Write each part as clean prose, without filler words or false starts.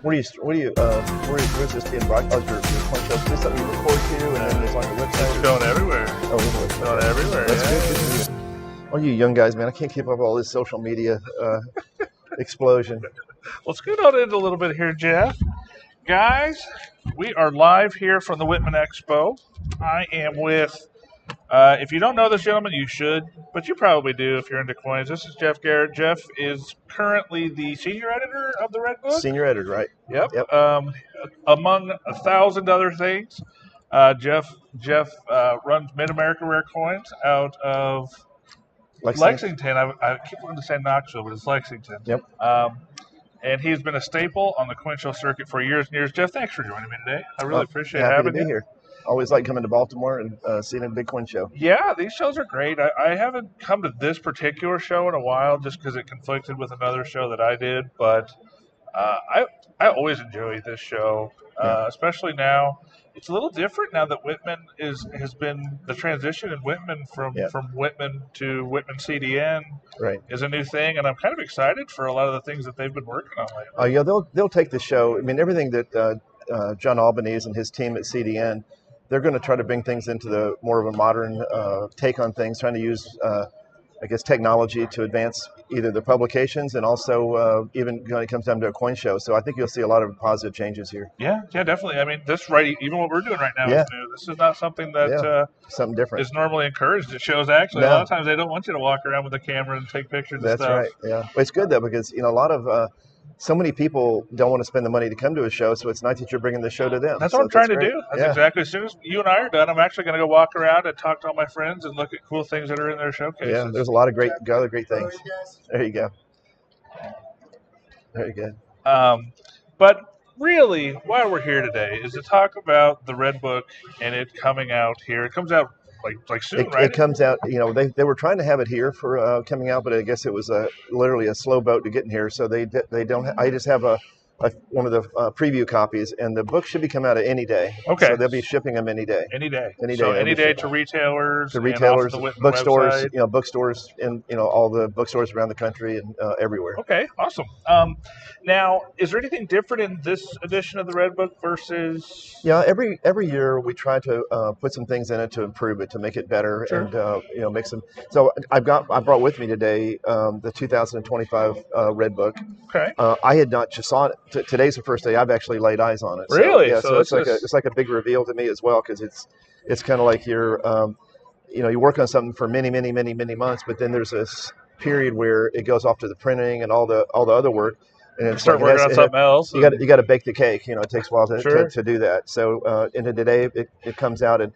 where's this being broadcast? Your coin show? Is this something you record to and then it's on your website? It's going everywhere. Oh, anyway. It's going everywhere. That's yeah. good. All you young guys, man, I can't keep up with all this social media explosion. Let's get on into a little bit here, Jeff. Guys, we are live here from the Whitman Expo. I am with, if you don't know this gentleman, you should, but you probably do if you're into coins. This is Jeff Garrett. Jeff is currently the senior editor of the Redbook. Senior editor, right? Yep. Among 1,000 other things, Jeff runs Mid-America Rare Coins out of Lexington. I keep wanting to say Knoxville, but it's Lexington. Yep. And he's been a staple on the coin show circuit for years and years. Jeff, thanks for joining me today. I really appreciate having you. Happy to be here. Always like coming to Baltimore and seeing a big coin show. Yeah, these shows are great. I haven't come to this particular show in a while just because it conflicted with another show that I did. But I always enjoy this show, especially now. It's a little different now that Whitman has been the transition in Whitman from Whitman to Whitman CDN is a new thing, and I'm kind of excited for a lot of the things that they've been working on lately. Yeah, they'll take the show. I mean, everything that John Albanese and his team at CDN, they're going to try to bring things into the more of a modern take on things, trying to use technology to advance either the publications and also even when it comes down to a coin show. So I think you'll see a lot of positive changes here. Yeah, definitely. I mean, even what we're doing right now is new. This is not something that something different is normally encouraged at shows. Actually, a lot of times they don't want you to walk around with a camera and take pictures and stuff. That's right, yeah. But it's good, though, because, a lot of so many people don't want to spend the money to come to a show, so it's nice that you're bringing the show to them. That's what I'm trying to do. That's exactly. As soon as you and I are done, I'm actually going to go walk around and talk to all my friends and look at cool things that are in their showcases. Yeah, there's a lot of other great things. There you go. Very good. But really, why we're here today is to talk about the Redbook and it coming out here. It comes out like soon, right? It comes out. They were trying to have it here for coming out, but I guess it was literally a slow boat to get in here. So they don't. I just have one of the preview copies, and the book should be coming out any day. Okay. So they'll be shipping them any day. Any day. So any day to retailers. Bookstores, website. Bookstores, and all the bookstores around the country and everywhere. Okay, awesome. Now, is there anything different in this edition of the Redbook versus? Yeah, every year we try to put some things in it to improve it, to make it better, and make some. So I brought with me today the 2025 Redbook. Okay. I had not just saw it. Today's the first day I've actually laid eyes on it. Really? So it's like a big reveal to me as well, because it's kind of like you're you work on something for many months, but then there's this period where it goes off to the printing and all the other work, and it's start working on something else. You got to bake the cake. It takes a while to do that. So into today it comes out, and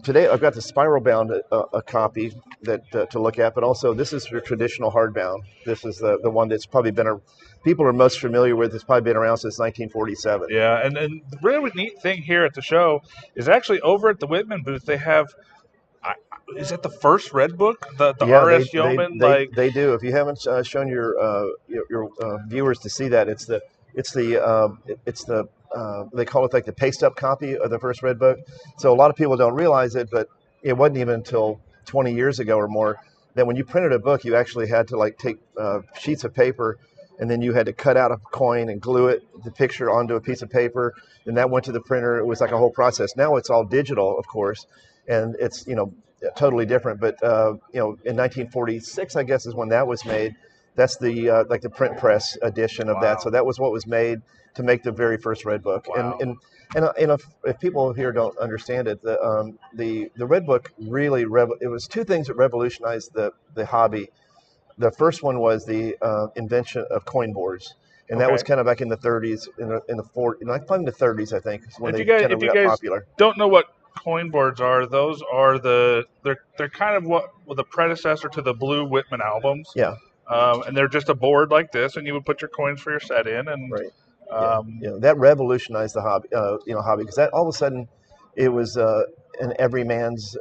today I've got the spiral bound a copy that to look at, but also this is your traditional hardbound. This is the one that's probably been people are most familiar with. It's probably been around since 1947. Yeah, and the really neat thing here at the show is actually over at the Whitman booth they have. Is that the first Redbook? The RS Yeoman? They do. If you haven't shown your viewers to see that, it's the they call it like the paste up copy of the first Redbook. So a lot of people don't realize it, but it wasn't even until 20 years ago or more that when you printed a book, you actually had to take sheets of paper, and then you had to cut out a coin and glue the picture onto a piece of paper, and that went to the printer. It was like a whole process. Now it's all digital, of course, and it's totally different. But in 1946, I guess, is when that was made. That's the the print press edition of that. So that was what was made to make the very first Redbook. Wow. And if people here don't understand it, the Redbook really it was two things that revolutionized the hobby. The first one was the invention of coin boards, and that was kind of back in the 30s, in the 40s, probably in the 30s, I think, is when they kind of got popular. Don't know what coin boards are. Those are they're kind of what the predecessor to the blue Whitman albums. Yeah. And they're just a board like this, and you would put your coins for your set in, and that revolutionized the hobby. Because that all of a sudden, it was an everyman's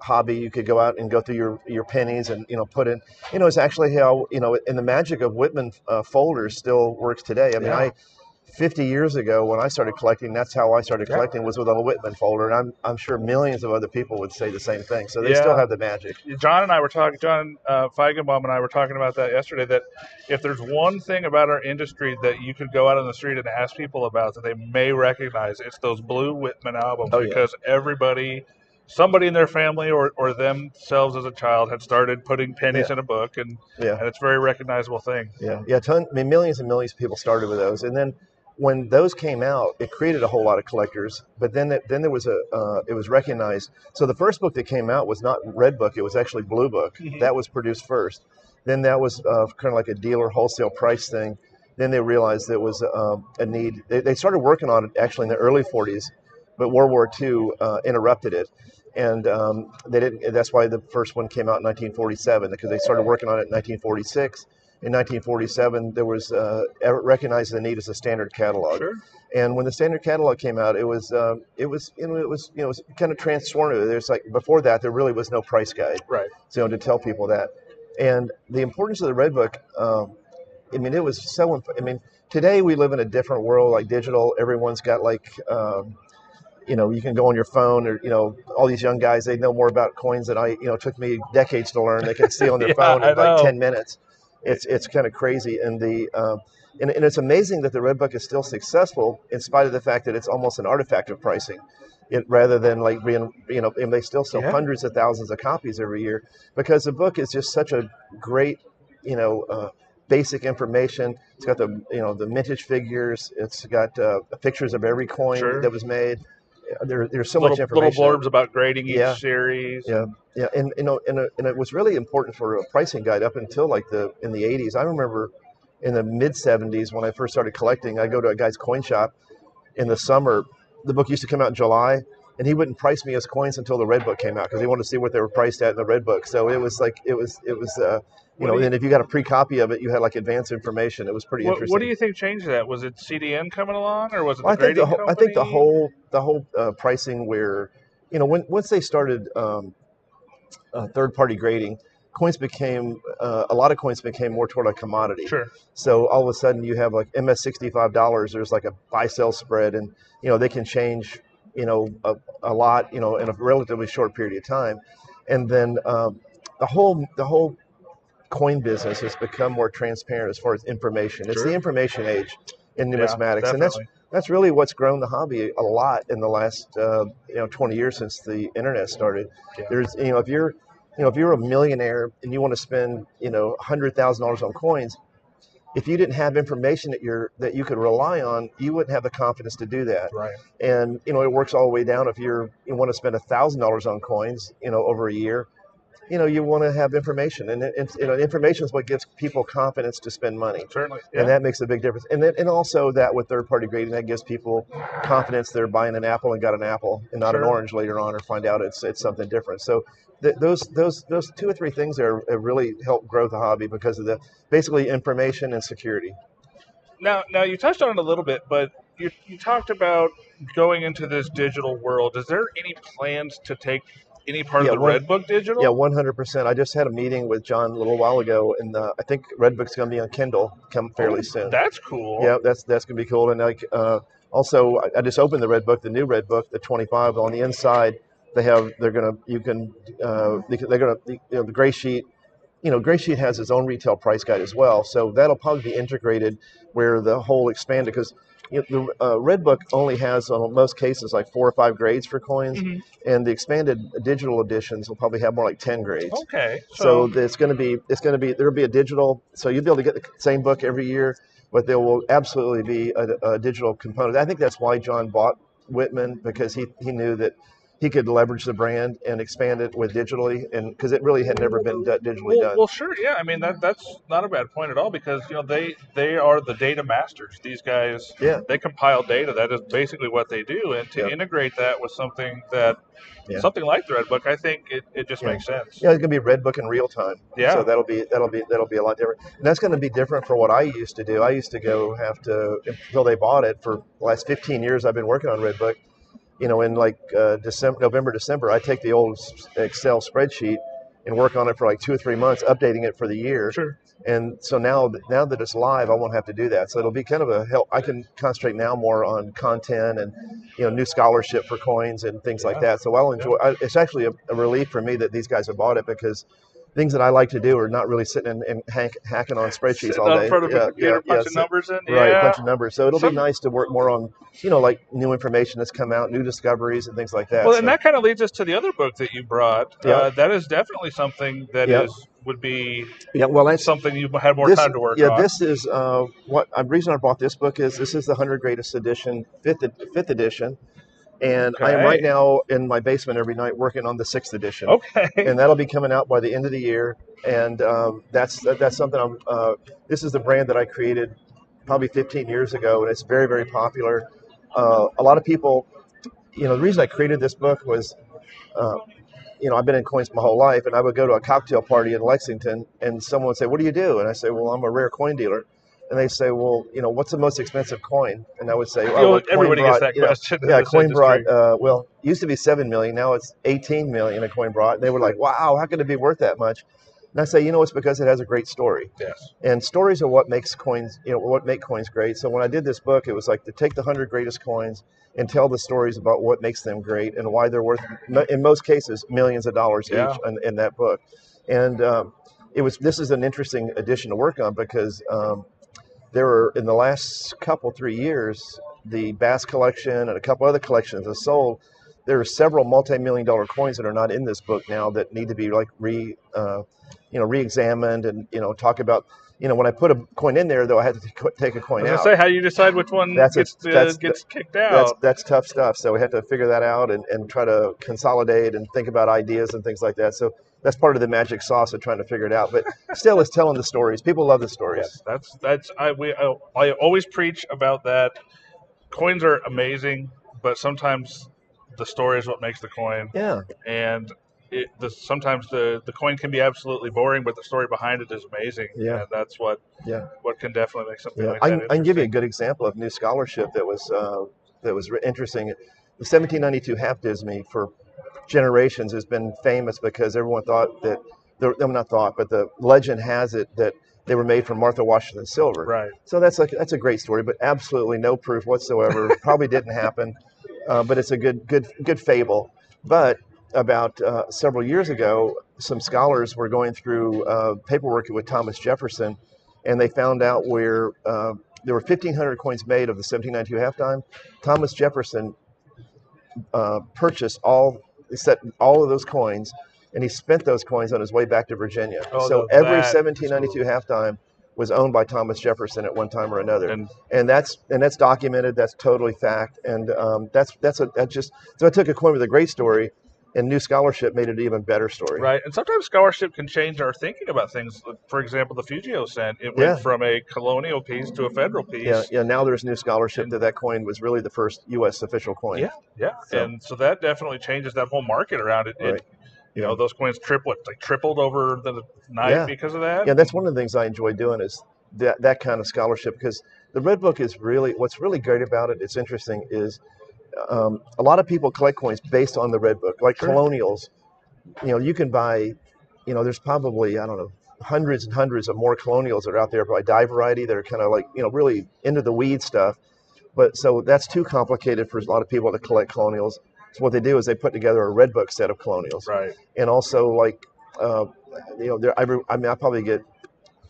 hobby. You could go out and go through your pennies and put in. It's actually how and the magic of Whitman folders still works today. I mean, 50 years ago when I started collecting, that's how I started collecting, was with a Whitman folder, and I'm sure millions of other people would say the same thing. So they still have the magic. John and I were talking, John Feigenbaum and I were talking about that yesterday, that if there's one thing about our industry that you could go out on the street and ask people about that they may recognize, it's those blue Whitman albums, because somebody in their family or themselves as a child had started putting pennies in a book, and it's a very recognizable thing. Millions and millions of people started with those, and then when those came out, it created a whole lot of collectors. But then there was it was recognized. So the first book that came out was not Redbook; it was actually Blue Book. That was produced first. Then that was kind of like a dealer wholesale price thing. Then they realized there was a need. They started working on it actually in the early 40s, but World War II interrupted it, and they didn't. That's why the first one came out in 1947, because they started working on it in 1946. In 1947, there was recognized the need as a standard catalog, and when the standard catalog came out, it was kind of transformative. There's like before that, there really was no price guide, so to tell people that, and the importance of the Redbook. It was so. Today we live in a different world, like digital. Everyone's got like. You can go on your phone, or all these young guys, they know more about coins than it took me decades to learn. They can see on their phone in like 10 minutes. It's kind of crazy, and and it's amazing that the Redbook is still successful in spite of the fact that it's almost an artifact of pricing, rather than like being and they still sell hundreds of thousands of copies every year, because the book is just such a great basic information. It's got the mintage figures. It's got pictures of every coin that was made. There's so much information. Little blurbs about grading each series. And it was really important for a pricing guide up until like in the 80s. I remember in the mid 70s when I first started collecting, I go to a guy's coin shop in the summer. The book used to come out in July, and he wouldn't price me his coins until the Redbook came out, because he wanted to see what they were priced at in the Redbook. So it was and if you got a pre-copy of it, you had like advanced information. It was pretty interesting. What do you think changed that? Was it CDN coming along, or was it I think the whole pricing where, once they started third-party grading, coins became a lot of coins became more toward a commodity. So all of a sudden you have like MS$65. There's like a buy-sell spread, and they can change a lot in a relatively short period of time, and then the whole coin business has become more transparent as far as information. It's the information age in numismatics, and that's really what's grown the hobby a lot in the last 20 years since the internet started. There's if you're a millionaire and you want to spend $100,000 on coins, if you didn't have information that you could rely on, you wouldn't have the confidence to do that. And it works all the way down. If you want to spend $1,000 on coins over a year, you want to have information, and information is what gives people confidence to spend money. And that makes a big difference. And also that with third-party grading, that gives people confidence they're buying an apple and got an apple and not an orange later on, or find out it's something different. So those two or three things have really helped grow the hobby, because of the basically information and security. Now you touched on it a little bit, but you talked about going into this digital world. Is there any plans to take any part of the Redbook digital? Yeah, 100%. I just had a meeting with John a little while ago, and I think Redbook's going to be on Kindle fairly soon. That's cool. Yeah, that's going to be cool. And also, I just opened the Redbook, the new Redbook, the 25. On the inside, the Gray Sheet. Gray Sheet has its own retail price guide as well, so that'll probably be integrated where the whole expanded, because the Redbook only has, on most cases, like 4 or 5 grades for coins, and the expanded digital editions will probably have more like 10 grades. So there'll be a digital, so you'll be able to get the same book every year, but there will absolutely be a digital component. I think that's why John bought Whitman, because he knew that he could leverage the brand and expand it with digitally, and because it really had never been digitally done. Well, sure, yeah. That's not a bad point at all, because they are the data masters. These guys, they compile data. That is basically what they do, and to integrate that with something like the Redbook, I think it just makes sense. Yeah, it's gonna be Redbook in real time. So that'll be a lot different, and that's going to be different for what I used to do. I used to until they bought it. For the last 15 years, I've been working on Redbook. In like November, December, I take the old Excel spreadsheet and work on it for like 2 or 3 months, updating it for the year. Sure. And so now that it's live, I won't have to do that. So it'll be kind of a help. I can concentrate now more on content and new scholarship for coins and things like that. So I'll enjoy. It's actually a relief for me that these guys have bought it, because things that I like to do are not really sitting and hacking on spreadsheets all day. In front of a computer, punching numbers in. Right, punching numbers. So it'll be nice to work more on, like new information that's come out, new discoveries and things like that. Well, and that kind of leads us to the other book that you brought. That is definitely something that would be something you had more time to work on. This is the reason I bought this book is this is the 100 Greatest Edition, fifth edition. And I am right now in my basement every night working on the 6th edition. Okay. And that'll be coming out by the end of the year. And that's something this is the brand that I created probably 15 years ago, and it's very, very popular. A lot of people, the reason I created this book was, I've been in coins my whole life, and I would go to a cocktail party in Lexington, and someone would say, "What do you do?" And I say, "Well, I'm a rare coin dealer." And they say, "Well, what's the most expensive coin?" And I would say, everybody gets that question. Yeah, coin brought, used to be 7 million, now it's 18 million a coin brought. And they were like, "Wow, how could it be worth that much?" And I say, it's because it has a great story. Yes. And stories are what makes coins, what make coins great. So when I did this book, it was like to take the 100 greatest coins and tell the stories about what makes them great and why they're worth, in most cases, millions of dollars each in that book. And this is an interesting addition to work on, because there were, in the last 3 years, the Bass collection and a couple other collections have sold. There are several multi-million-dollar coins that are not in this book now that need to be like re-examined and talk about. When I put a coin in there, though, I had to take a coin out. Say, how do you decide which one gets kicked out? That's tough stuff. So we had to figure that out and try to consolidate and think about ideas and things like that. So that's part of the magic sauce of trying to figure it out. But still, it's telling the stories. People love the stories. Yes, I always preach about that. Coins are amazing, but sometimes the story is what makes the coin. Yeah. And sometimes the coin can be absolutely boring, but the story behind it is amazing. Yeah. And that's what can definitely make something like that I interesting. can give you a good example of new scholarship that was interesting. The 1792 half dismy for generations has been famous because everyone thought that, but the legend has it that they were made from Martha Washington silver. Right. So that's a great story, but absolutely no proof whatsoever. Probably didn't happen, but it's a good fable. But about several years ago, some scholars were going through paperwork with Thomas Jefferson, and they found out where there were 1,500 coins made of the 1792 half-dime. Thomas Jefferson purchased all of those coins, and he spent those coins on his way back to Virginia. So every 1792 half-dime was owned by Thomas Jefferson at one time or another, and that's documented. That's totally fact, and so I took a coin with a great story. And new scholarship made it an even better story. Right, and sometimes scholarship can change our thinking about things. For example, the Fugio cent, it went from a colonial piece to a federal piece. Yeah. Now there's new scholarship that coin was really the first U.S. official coin. Yeah. And so that definitely changes that whole market around it. Right. Those coins tripled over the night because of that. Yeah, that's one of the things I enjoy doing is that kind of scholarship, because the Redbook is what's really great about it. It's interesting is. A lot of people collect coins based on the Redbook, like colonials. You can buy, there's probably, hundreds and hundreds of more colonials that are out there by die variety that are kind of like, really into the weed stuff. But so that's too complicated for a lot of people to collect colonials. So what they do is they put together a Redbook set of colonials. Right. And also I probably get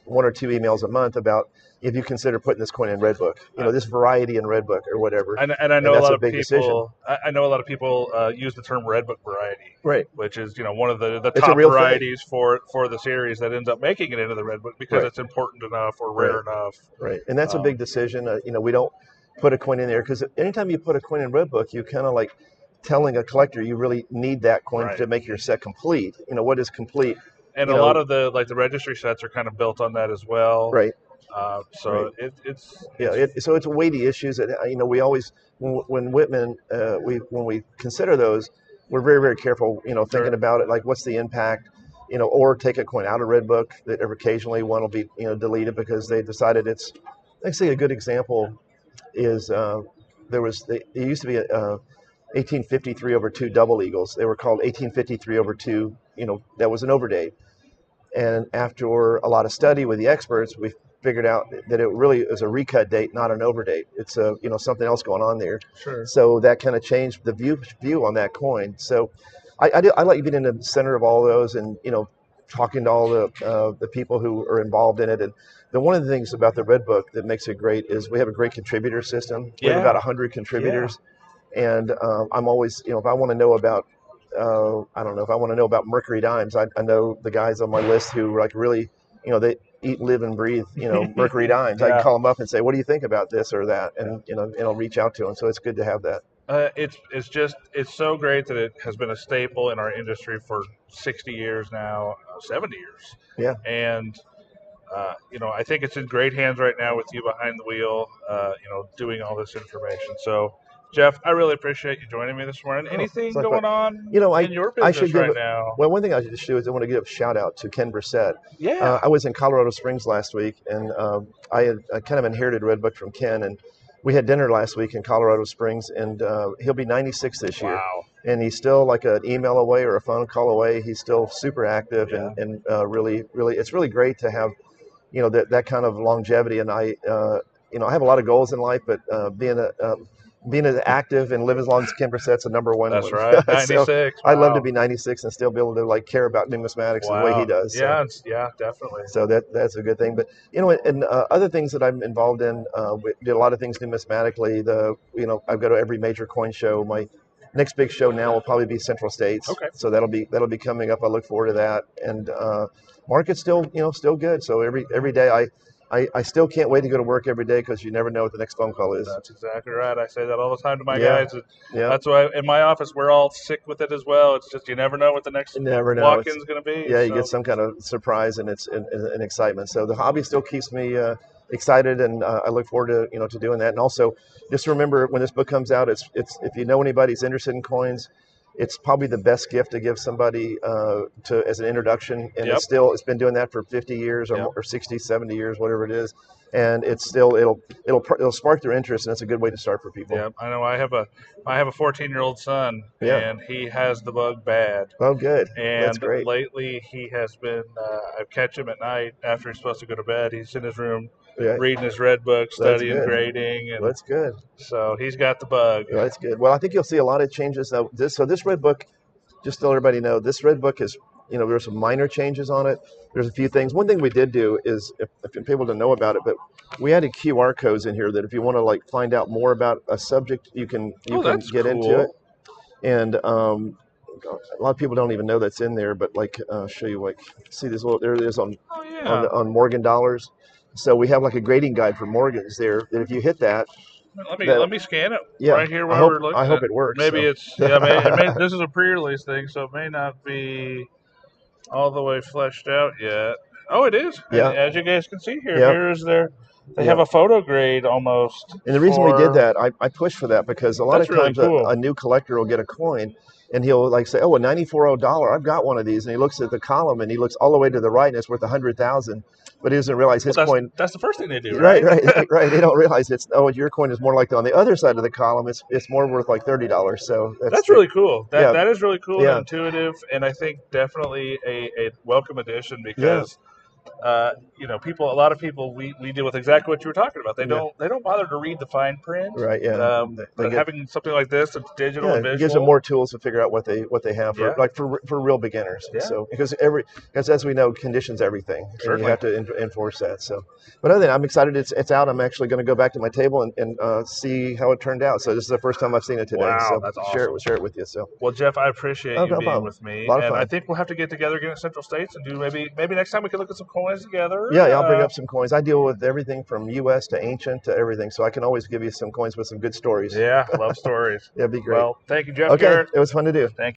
1 or 2 emails a month about if you consider putting this coin in Redbook, this variety in Redbook or whatever. And I know a lot of people. I know a lot of people use the term Redbook variety, right? Which is one of the top varieties for the series that ends up making it into the Redbook because it's important enough or rare enough. Right, and that's a big decision. We don't put a coin in there because anytime you put a coin in Redbook, you kind of like telling a collector you really need that coin to make your set complete. What is complete? And a lot of the registry sets are kind of built on that as well. Right. So it's weighty issues that we always when Whitman when we consider those, we're very, very careful thinking about it, like what's the impact, or take a coin out of Redbook that occasionally one will be deleted because they decided it's. Let's say a good example is there used to be a 1853/2 double eagles. They were called 1853/2 that was an overdate. And after a lot of study with the experts, we figured out that it really is a recut date, not an overdate. It's something else going on there. Sure. So that kind of changed the view on that coin. So I like being in the center of all those, and talking to all the people who are involved in it. And one of the things about the Redbook that makes it great is we have a great contributor system. We have about 100 contributors, and I'm always, if I want to know about, I don't know, if I want to know about Mercury dimes, I know the guys on my list who like really, they eat, live, and breathe, Mercury dimes. I can call them up and say, what do you think about this or that? And, I'll reach out to them. So it's good to have that. It's so great that it has been a staple in our industry for 60 years now, 70 years. Yeah. And, I think it's in great hands right now with you behind the wheel, doing all this information. So, Jeff, I really appreciate you joining me this morning. Anything going on in your business right now? Well, one thing I should do is I want to give a shout out to Ken Brissett. Yeah. I was in Colorado Springs last week, and I kind of inherited Redbook from Ken, and we had dinner last week in Colorado Springs, and he'll be 96 this year. Wow. And he's still like an email away or a phone call away. He's still super active, and really, it's really great to have, that kind of longevity. And I have a lot of goals in life, but being as active and live as long as Ken Brissett's the number one. That's right. 96. So I'd love to be 96 and still be able to care about numismatics the way he does. So. Yeah, definitely. So that's a good thing. But and other things that I'm involved in, we did a lot of things numismatically. I've got to every major coin show. My next big show now will probably be Central States. Okay. So that'll be coming up. I look forward to that. And market's still good. So every day I still can't wait to go to work every day because you never know what the next phone call is. That's exactly right. I say that all the time to my guys. Yeah. That's why in my office we're all sick with it as well. It's just you never know what the next walk-in is going to be. Yeah, you get some kind of surprise and it's an excitement. So the hobby still keeps me excited, and I look forward to doing that. And also, just remember when this book comes out, it's if you know anybody's interested in coins, it's probably the best gift to give somebody as an introduction. And it's been doing that for 50 years or 60, 70 years, whatever it is. And it's still, it'll spark their interest, and it's a good way to start for people. Yeah, I know. I have a 14-year-old son, and he has the bug bad. Oh, good. And that's great. Lately he has been, I catch him at night after he's supposed to go to bed. He's in his room reading his Redbook, studying, grading. And that's good. So he's got the bug. That's good. Well, I think you'll see a lot of changes. This Redbook, just to let everybody know, this Redbook is, there are some minor changes on it. There's a few things. One thing we did do is, if people don't know about it, but we added QR codes in here that if you want to find out more about a subject, you can get into it. And a lot of people don't even know that's in there, but I'll show you, see this little, there it is on Morgan dollars. So we have a grading guide for Morgans there, that if you hit that. Let me scan it right here while we're looking. I hope it works. Maybe it's this is a pre-release thing, so it may not be all the way fleshed out yet. Oh, it is. Yeah. And as you guys can see here, they have a photo grade almost. And the reason we did that, I pushed for that because a lot of times really cool. a new collector will get a coin and he'll say, oh, a $94 I've got one of these. And he looks at the column and he looks all the way to the right and it's worth $100,000. But he doesn't realize his coin. That's the first thing they do, right? Right. They don't realize your coin is more on the other side of the column. It's more worth $30. So that's really cool. That is really cool and intuitive, and I think definitely a welcome addition because a lot of people we deal with exactly what you were talking about. They don't bother to read the fine print. Right. Yeah. But having something like this that's digital and visual, it gives them more tools to figure out what they have for real beginners. Yeah. So because as we know, conditions everything, and you have to enforce that. So, but other than that, I'm excited. It's out. I'm actually going to go back to my table and see how it turned out. So this is the first time I've seen it today. Wow, so that's awesome. Share it with you. So. Well, Jeff, I appreciate you being with me. A lot of fun. I think we'll have to get together again at Central States and do maybe next time we can look at some coins together. Yeah, I'll bring up some coins. I deal with everything from U.S. to ancient to everything, so I can always give you some coins with some good stories. Yeah, love stories. That'd be great. Well, thank you, Jeff Garrett. It was fun to do. Thank you.